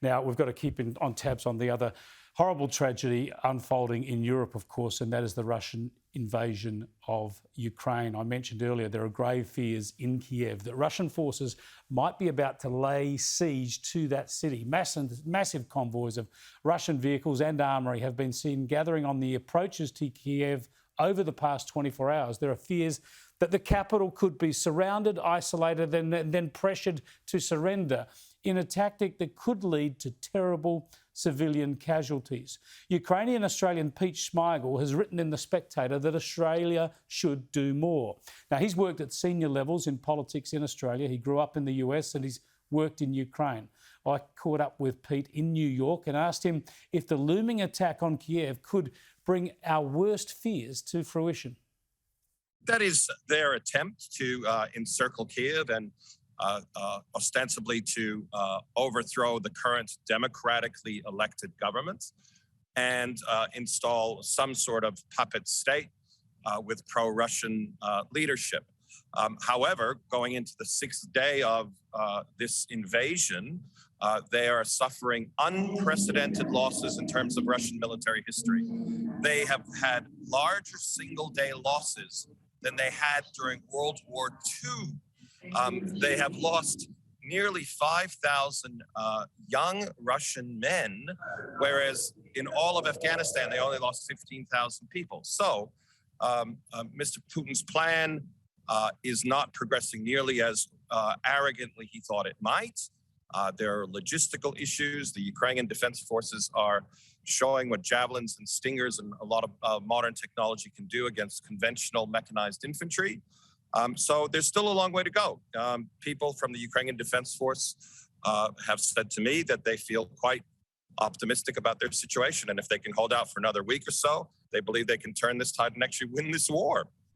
Now, we've got to keep on tabs on the other horrible tragedy unfolding in Europe, of course, and that is the Russian invasion of Ukraine. I mentioned earlier there are grave fears in Kiev that Russian forces might be about to lay siege to that city. Massive convoys of Russian vehicles and armoury have been seen gathering on the approaches to Kiev over the past 24 hours. There are fears that the capital could be surrounded, isolated, and then pressured to surrender in a tactic that could lead to terrible civilian casualties. Ukrainian Australian Peter Shmigel has written in The Spectator that Australia should do more. Now, he's worked at senior levels in politics in Australia. He grew up in the US and he's worked in Ukraine. I caught up with Pete in New York and asked him if the looming attack on Kiev could bring our worst fears to fruition. That is their attempt to encircle Kiev and ostensibly to overthrow the current democratically elected government and install some sort of puppet state with pro-Russian leadership. However, going into the sixth day of this invasion, they are suffering unprecedented losses in terms of Russian military history. They have had larger single-day losses than they had during World War II. They have lost nearly 5,000 young Russian men, whereas in all of Afghanistan, they only lost 15,000 people. So Mr. Putin's plan is not progressing nearly as arrogantly he thought it might. There are logistical issues. The Ukrainian Defense Forces are showing what javelins and stingers and a lot of modern technology can do against conventional mechanized infantry. So there's still a long way to go. People from the Ukrainian Defense Force have said to me that they feel quite optimistic about their situation. And if they can hold out for another week or so, they believe they can turn this tide and actually win this war.